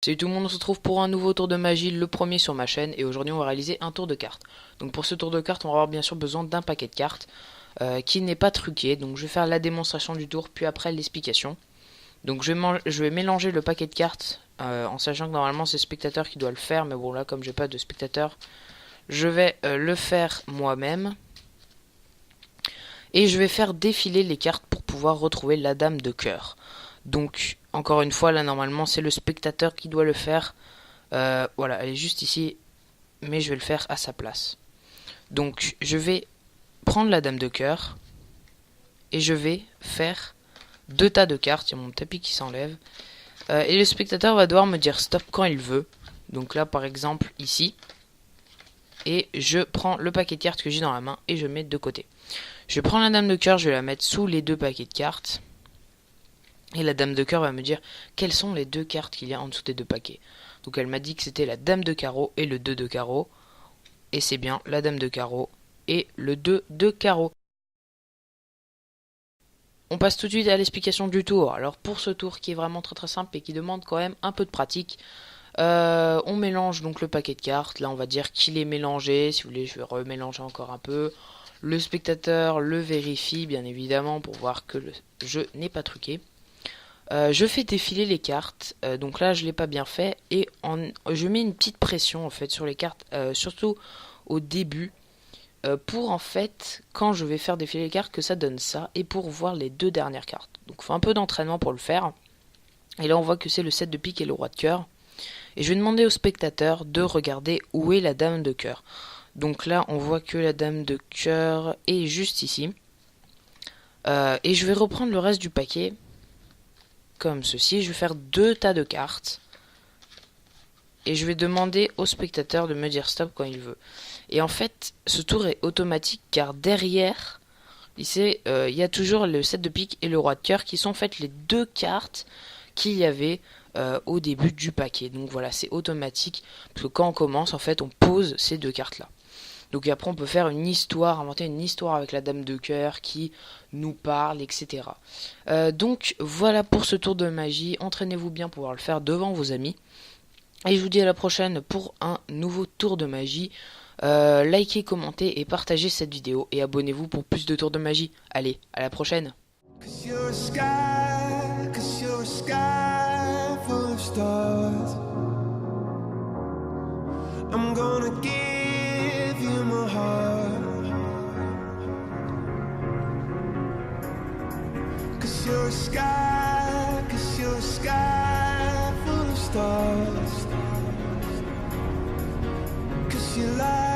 Salut tout le monde, on se retrouve pour un nouveau tour de magie, le premier sur ma chaîne, et aujourd'hui on va réaliser un tour de cartes. Donc pour ce tour de cartes, on va avoir bien sûr besoin d'un paquet de cartes qui n'est pas truqué. Donc je vais faire la démonstration du tour, puis après l'explication. Donc je vais mélanger le paquet de cartes en sachant que normalement c'est le spectateur qui doit le faire, mais bon là comme j'ai pas de spectateur, je vais le faire moi-même. Et je vais faire défiler les cartes pour pouvoir retrouver la dame de cœur. Donc encore une fois là normalement c'est le spectateur qui doit le faire. Voilà, elle est juste ici, mais je vais le faire à sa place. Donc je vais prendre la dame de cœur et je vais faire deux tas de cartes. Il y a mon tapis qui s'enlève. Et le spectateur va devoir me dire stop quand il veut. Donc là par exemple ici. Et je prends le paquet de cartes que j'ai dans la main et je mets de côté. Je prends la dame de cœur, je vais la mettre sous les deux paquets de cartes. Et la dame de cœur va me dire quelles sont les deux cartes qu'il y a en dessous des deux paquets. Donc elle m'a dit que c'était la dame de carreau et le 2 de carreau. Et c'est bien la dame de carreau et le 2 de carreau. On passe tout de suite à l'explication du tour. Alors pour ce tour qui est vraiment très simple et qui demande quand même un peu de pratique, on mélange donc le paquet de cartes. Là on va dire qu'il est mélangé. Si vous voulez je vais remélanger encore un peu. Le spectateur le vérifie bien évidemment pour voir que le jeu n'est pas truqué. Je fais défiler les cartes, donc là je l'ai pas bien fait et je mets une petite pression en fait sur les cartes, surtout au début, pour en fait quand je vais faire défiler les cartes que ça donne ça et pour voir les deux dernières cartes. Donc il faut un peu d'entraînement pour le faire. Et là on voit que c'est le 7 de pique et le roi de cœur. Et je vais demander au spectateur de regarder où est la dame de cœur. Donc là on voit que la dame de cœur est juste ici. Et je vais reprendre le reste du paquet comme ceci. Je vais faire deux tas de cartes et je vais demander au spectateur de me dire stop quand il veut. Et en fait ce tour est automatique car derrière il y a toujours le 7 de pique et le roi de cœur qui sont en fait les deux cartes qu'il y avait au début du paquet. Donc voilà, c'est automatique parce que quand on commence en fait on pose ces deux cartes là. Donc après on peut faire une histoire, inventer une histoire avec la dame de cœur qui nous parle, etc. Donc voilà pour ce tour de magie. Entraînez-vous bien pour pouvoir le faire devant vos amis. Et je vous dis à la prochaine pour un nouveau tour de magie. Likez, commentez et partagez cette vidéo. Et abonnez-vous pour plus de tours de magie. Allez, à la prochaine. You're a sky full of stars. 'Cause you lie.